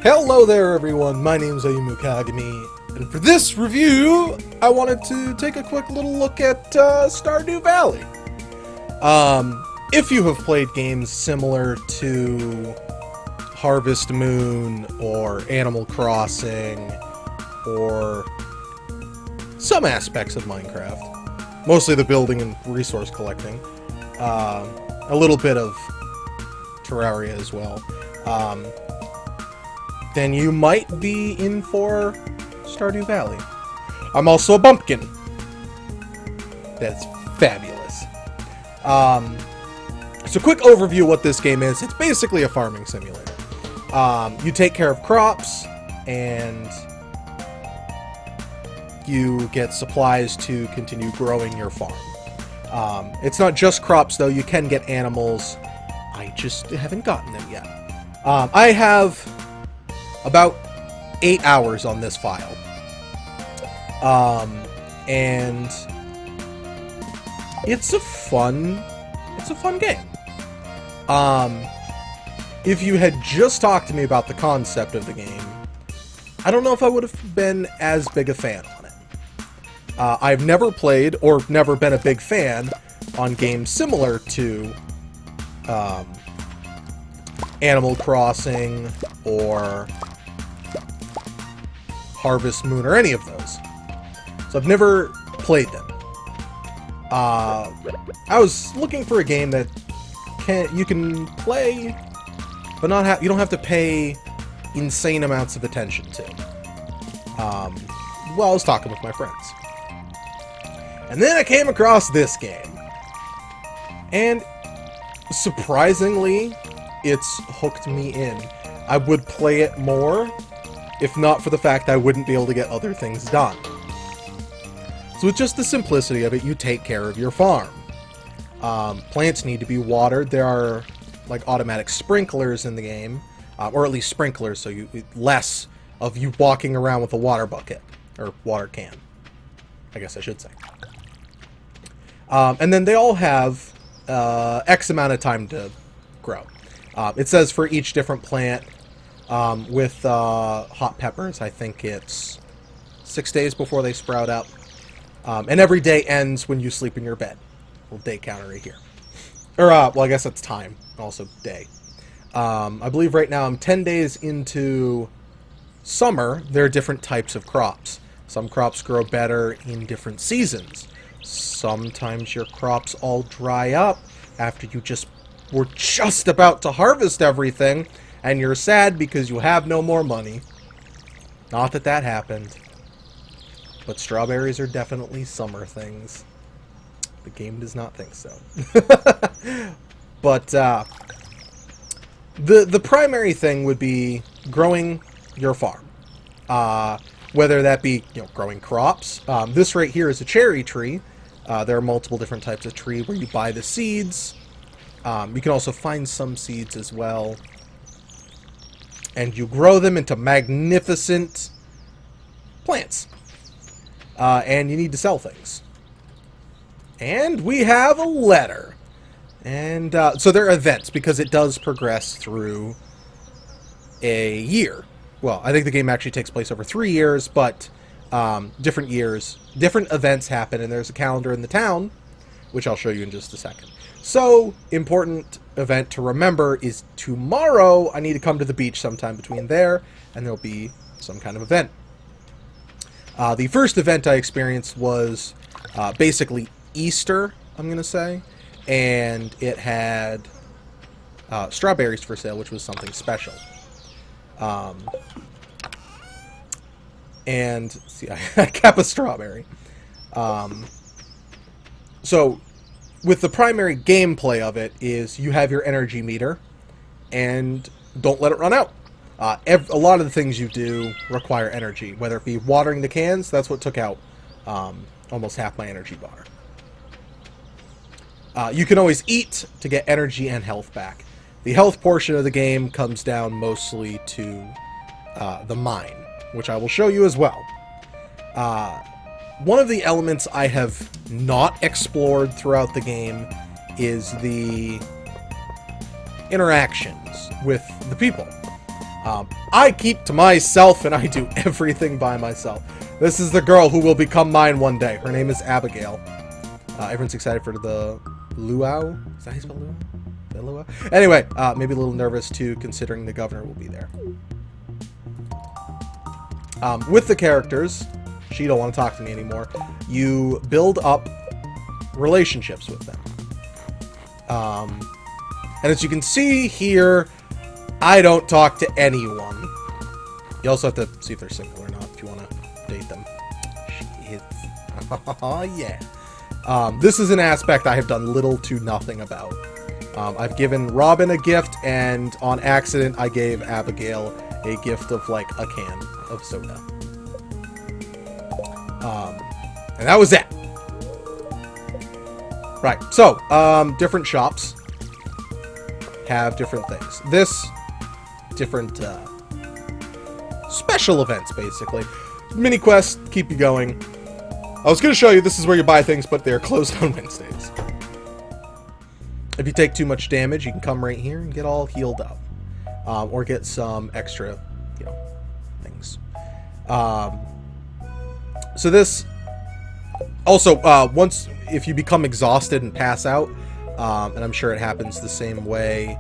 Hello there everyone, my name's Ayumu Kagami, and for this review, I wanted to take a quick little look at Stardew Valley. If you have played games similar to Harvest Moon, or Animal Crossing, or some aspects of Minecraft, mostly the building and resource collecting, a little bit of Terraria as well, then you might be in for Stardew Valley. I'm also a bumpkin. That's fabulous. So quick overview of what this game is. It's basically a farming simulator. You take care of crops, and you get supplies to continue growing your farm. It's not just crops, though. You can get animals. I just haven't gotten them yet. I have about 8 hours on this file. And it's a fun game. If you had just talked to me about the concept of the game, I don't know if I would have been as big a fan on it. I've never played or never been a big fan on games similar to Animal Crossing or Harvest Moon or any of those. So I've never played them. I was looking for a game that you can play, but you don't have to pay insane amounts of attention to. Well, I was talking with my friends. And then I came across this game. And surprisingly, it's hooked me in. I would play it more if not for the fact I wouldn't be able to get other things done. So with just the simplicity of it, you take care of your farm. Plants need to be watered. There are like automatic sprinklers in the game, or at least sprinklers, so less of you walking around with a water bucket, or water can, I guess I should say. And then they all have X amount of time to grow. It says for each different plant, with hot peppers, I think it's 6 days before they sprout up. And every day ends when you sleep in your bed. Little day counter right here. Or, well, I guess that's time. Also day. I believe right now I'm 10 days into summer. There are different types of crops. Some crops grow better in different seasons. Sometimes your crops all dry up after you were just about to harvest everything, and you're sad because you have no more money. Not that that happened. But strawberries are definitely summer things. The game does not think so. But the primary thing would be growing your farm. Whether that be growing crops. This right here is a cherry tree. There are multiple different types of tree where you buy the seeds. You can also find some seeds as well. And you grow them into magnificent plants. And you need to sell things. And we have a letter. And so there are events, because it does progress through a year. Well, I think the game actually takes place over 3 years, but different years, different events happen, and there's a calendar in the town, which I'll show you in just a second. So, important event to remember is tomorrow I need to come to the beach sometime between there, and there'll be some kind of event. The first event I experienced was basically Easter, I'm going to say, and it had strawberries for sale, which was something special. And, see, I kept a strawberry. So, with the primary gameplay of it is you have your energy meter, and don't let it run out. A lot of the things you do require energy, whether it be watering the cans. That's what took out almost half my energy bar. You can always eat to get energy and health back. The health portion of the game comes down mostly to the mine, which I will show you as well. One of the elements I have not explored throughout the game is the interactions with the people. I keep to myself and I do everything by myself. This is the girl who will become mine one day. Her name is Abigail. Everyone's excited for the luau. Is that how you spell luau? Is that luau? Anyway, maybe a little nervous too, considering the governor will be there. With the characters, she don't want to talk to me anymore. You build up relationships with them. And as you can see here, I don't talk to anyone. You also have to see if they're single or not if you want to date them. Shit. Oh, yeah. This is an aspect I have done little to nothing about. I've given Robin a gift, and on accident, I gave Abigail a gift of, like, a can of soda. And that was that. Right, so, different shops have different things. This, different, special events, basically. Mini quests, keep you going. I was going to show you this is where you buy things, but they're closed on Wednesdays. If you take too much damage, you can come right here and get all healed up. Or get some extra, you know, things. So this... Also, once... If you become exhausted and pass out, and I'm sure it happens the same way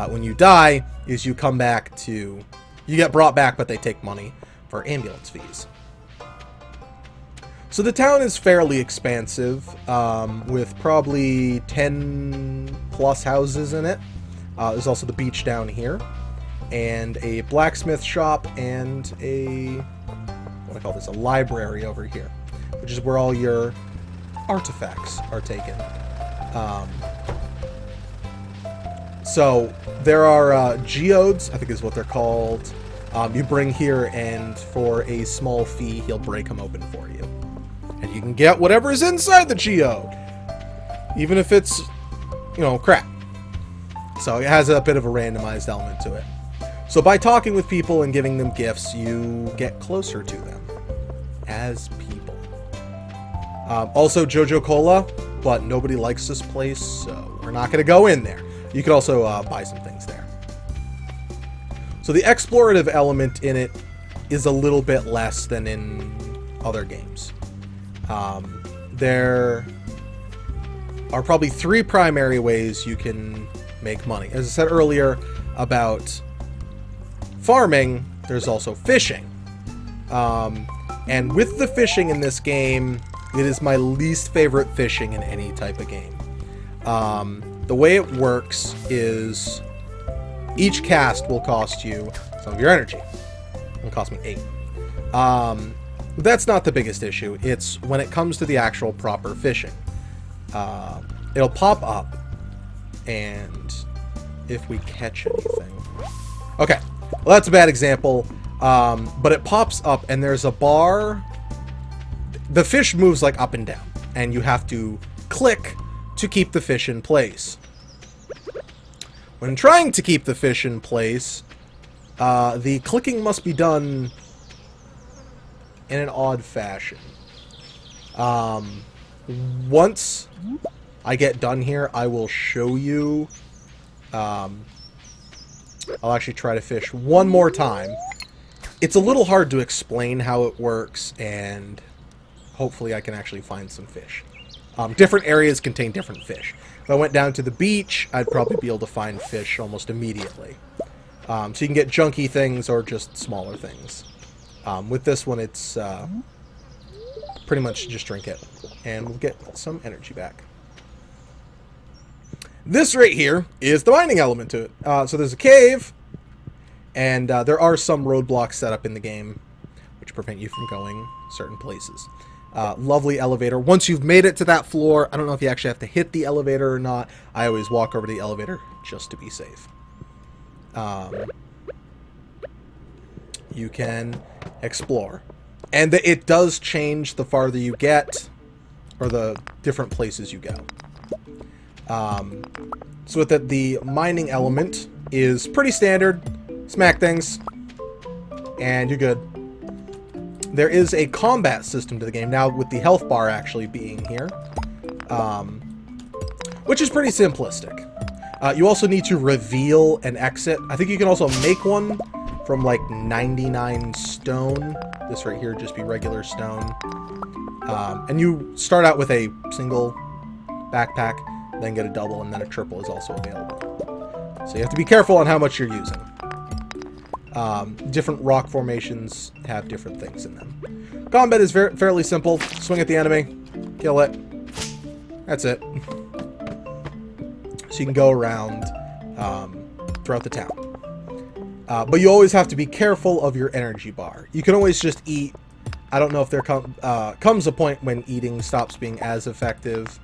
when you die, is you come back to... You get brought back, but they take money for ambulance fees. So the town is fairly expansive, with probably 10 plus houses in it. There's also the beach down here, and a blacksmith shop, and a, what do I call this, a library over here, which is where all your artifacts are taken. So there are geodes, I think is what they're called. You bring here, and for a small fee, he'll break them open for you. And you can get whatever is inside the geode, even if it's, you know, crap. So it has a bit of a randomized element to it. So by talking with people and giving them gifts, you get closer to them as people. Also Jojo Cola, but nobody likes this place, so we're not going to go in there. You could also buy some things there. So the explorative element in it is a little bit less than in other games. There are probably 3 primary ways you can make money. As I said earlier about farming, there's also fishing. And with the fishing in this game, it is my least favorite fishing in any type of game. The way it works is each cast will cost you some of your energy. It'll cost me 8. That's not the biggest issue. It's when it comes to the actual proper fishing. It'll pop up, and if we catch anything... Okay, well that's a bad example, but it pops up and there's a bar. The fish moves like up and down, and you have to click to keep the fish in place. When trying to keep the fish in place, the clicking must be done in an odd fashion. Once I get done here, I will show you. I'll actually try to fish one more time. It's a little hard to explain how it works, and hopefully I can actually find some fish. Different areas contain different fish. If I went down to the beach, I'd probably be able to find fish almost immediately. So you can get junky things or just smaller things. With this one, it's pretty much just drink it, and we'll get some energy back. This right here is the mining element to it. So there's a cave, and there are some roadblocks set up in the game which prevent you from going certain places. Lovely elevator. Once you've made it to that floor, I don't know if you actually have to hit the elevator or not. I always walk over to the elevator just to be safe. You can explore. And it does change the farther you get, or the different places you go. So with that, the mining element is pretty standard. Smack things, and you're good. There is a combat system to the game, now with the health bar actually being here, which is pretty simplistic. You also need to reveal an exit. I think you can also make one, from like 99 stone. This right here would just be regular stone. And you start out with a single backpack, then get a double, and then a triple is also available. So you have to be careful on how much you're using. Different rock formations have different things in them. Combat is fairly simple. Swing at the enemy, kill it. That's it. So you can go around throughout the town. But you always have to be careful of your energy bar. You can always just eat. I don't know if there comes a point when eating stops being as effective.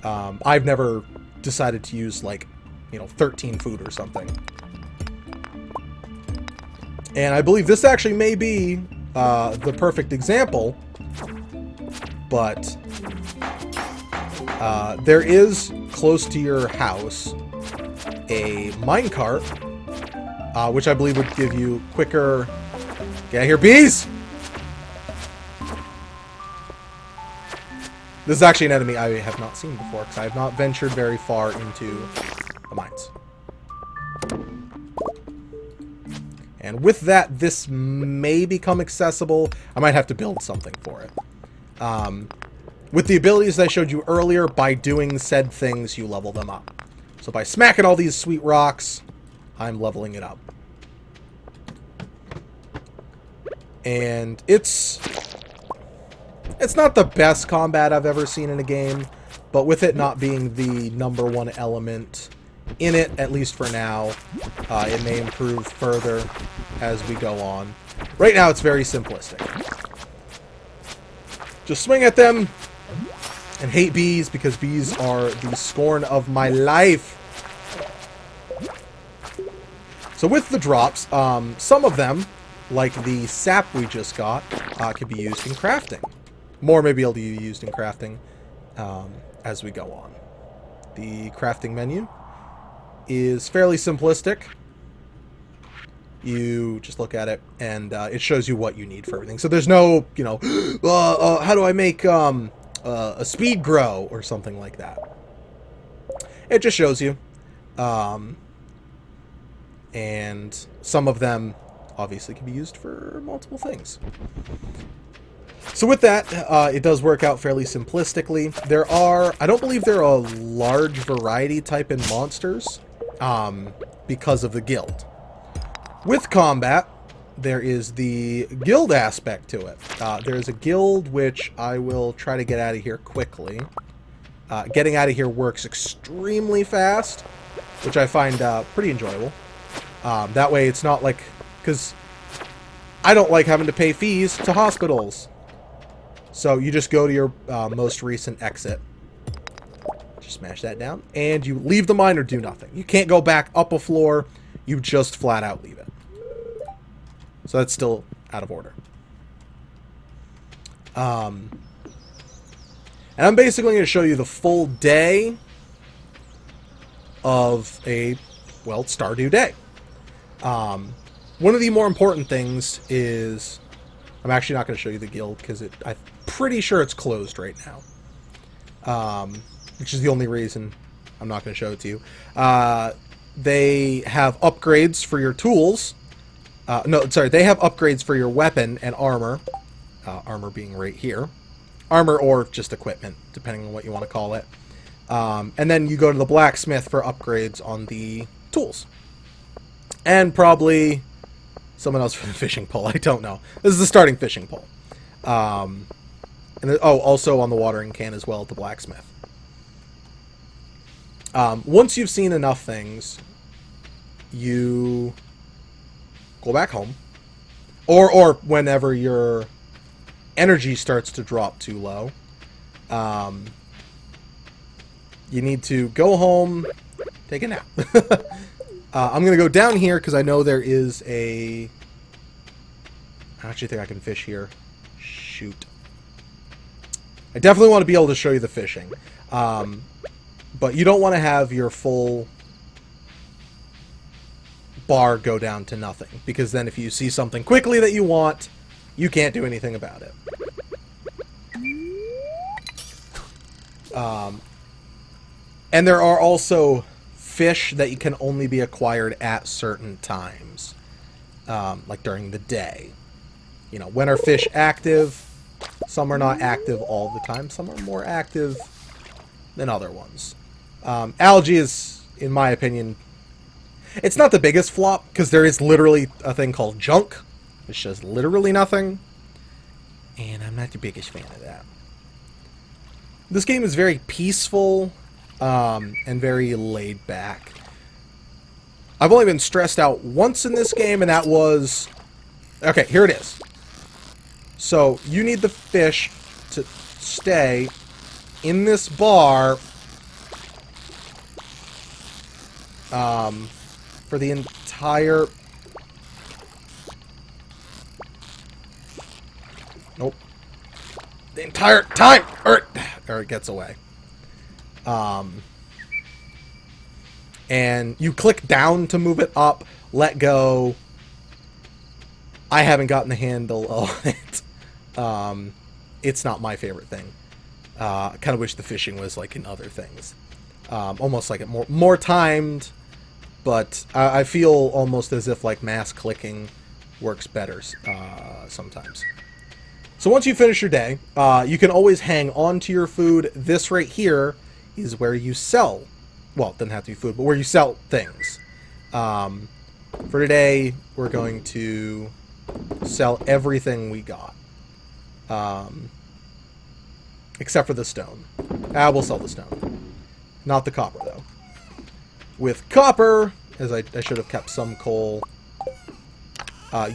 I've never decided to use, like, 13 food or something. And I believe this actually may be the perfect example, but there is, close to your house, a minecart, which I believe would give you quicker... Get out of here, bees! This is actually an enemy I have not seen before, because I have not ventured very far into the mines. And with that, this may become accessible. I might have to build something for it. With the abilities I showed you earlier, by doing said things, you level them up. So by smacking all these sweet rocks, I'm leveling it up. And it's not the best combat I've ever seen in a game, but with it not being the #1 element in it, at least for now, it may improve further as we go on. Right now, it's very simplistic. Just swing at them and hate bees, because bees are the scorn of my life. So with the drops, some of them, like the sap we just got, can be used in crafting. More may be able to be used in crafting as we go on. The crafting menu is fairly simplistic. You just look at it, and it shows you what you need for everything. So there's no, how do I make a speed grow or something like that. It just shows you. And some of them obviously can be used for multiple things. So with that, it does work out fairly simplistically. I don't believe there are a large variety type in monsters, because of the guild. With combat, there is the guild aspect to it. There's a guild which I will try to get out of here quickly. Getting out of here works extremely fast, which I find pretty enjoyable. That way it's not like... Because I don't like having to pay fees to hospitals. So you just go to your most recent exit. Just smash that down. And you leave the mine or do nothing. You can't go back up a floor. You just flat out leave it. So that's still out of order. And I'm basically going to show you the full day of a, Stardew day. One of the more important things is... I'm actually not going to show you the guild because I'm pretty sure it's closed right now. Which is the only reason I'm not going to show it to you. They have upgrades for your tools. They have upgrades for your weapon and armor. Armor being right here. Armor or just equipment, depending on what you want to call it. And then you go to the blacksmith for upgrades on the tools. And probably someone else for the fishing pole. I don't know. This is the starting fishing pole. And then, also on the watering can as well at the blacksmith. Once you've seen enough things, you go back home. Or whenever your energy starts to drop too low, you need to go home, take a nap. I'm going to go down here because I know there is a... I actually think I can fish here. Shoot. I definitely want to be able to show you the fishing. But you don't want to have your full bar go down to nothing. Because then if you see something quickly that you want, you can't do anything about it. And there are also fish that you can only be acquired at certain times, like during the day. You know, when are fish active? Some are not active all the time. Some are more active than other ones. Algae is, in my opinion, it's not the biggest flop, because there is literally a thing called junk, which does literally nothing. And I'm not the biggest fan of that. This game is very peaceful and very laid back. I've only been stressed out once in this game, and that was... Okay, here it is. So, you need the fish to stay in this bar for the entire... Nope. The entire time! Or it gets away. And you click down to move it up, let go. I haven't gotten the handle of it. It's not my favorite thing. I kind of wish the fishing was like in other things. Almost like it more timed, but I feel almost as if like mass clicking works better sometimes. So once you finish your day, you can always hang on to your food. This right here is where you sell. Well, it doesn't have to be food, but where you sell things. For today, we're going to sell everything we got. Except for the stone. We'll sell the stone. Not the copper, though. With copper, as I should have kept some coal,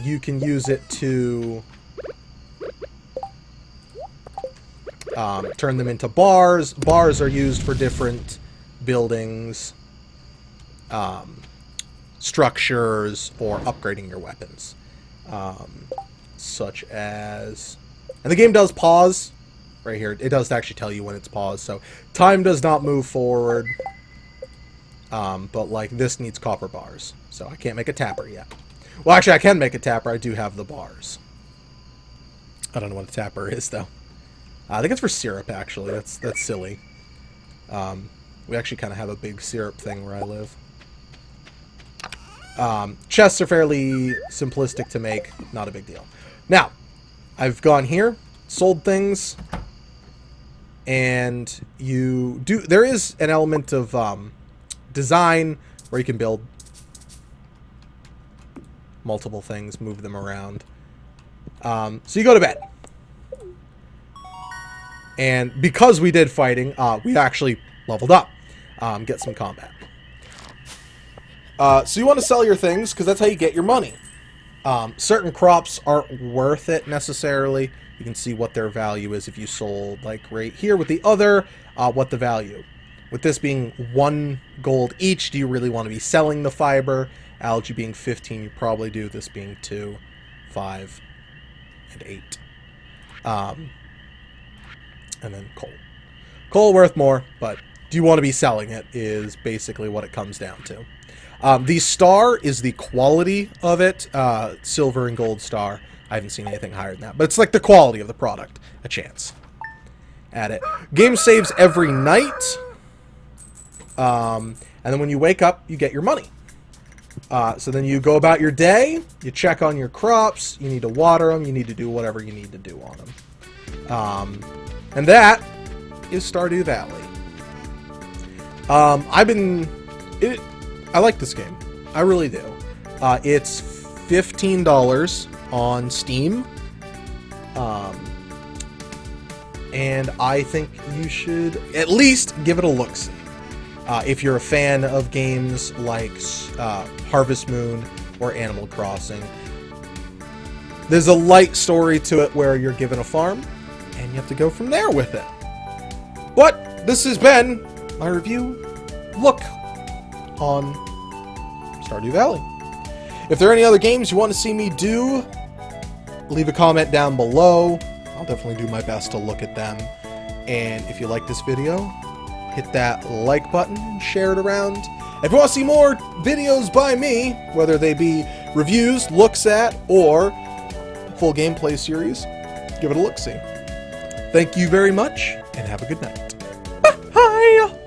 you can use it to turn them into bars. Bars are used for different buildings, structures, or upgrading your weapons. Such as... And the game does pause. Right here. It does actually tell you when it's paused. So, time does not move forward. But, like, this needs copper bars. So, I can't make a tapper yet. Well, actually, I can make a tapper. I do have the bars. I don't know what a tapper is, though. I think it's for syrup, actually. That's silly. We actually kind of have a big syrup thing where I live. Chests are fairly simplistic to make. Not a big deal. Now, I've gone here, sold things, and you do... There is an element of design where you can build multiple things, move them around. So you go to bed. And because we did fighting, we actually leveled up. Get some combat. So you want to sell your things, because that's how you get your money. Certain crops aren't worth it, necessarily. You can see what their value is if you sold, like right here with the other, what the value. With this being 1 gold each, do you really want to be selling the fiber? Algae being 15, you probably do. This being 2, 5, and 8. And then coal. Coal worth more, but do you want to be selling it is basically what it comes down to. The star is the quality of it. Silver and gold star. I haven't seen anything higher than that. But it's like the quality of the product. A chance. Add it. Game saves every night. And then when you wake up, you get your money. So then you go about your day. You check on your crops. You need to water them. You need to do whatever you need to do on them. And that is Stardew Valley. I like this game. I really do. It's $15 on Steam. And I think you should at least give it a look-see. If you're a fan of games like Harvest Moon or Animal Crossing. There's a light story to it where you're given a farm, and you have to go from there with it. But this has been my review look on Stardew Valley. If there are any other games you want to see me do, leave a comment down below. I'll definitely do my best to look at them. And if you like this video, hit that like button, share it around. If you want to see more videos by me, whether they be reviews, looks at, or full gameplay series, give it a look-see. Thank you very much, and have a good night. Bye!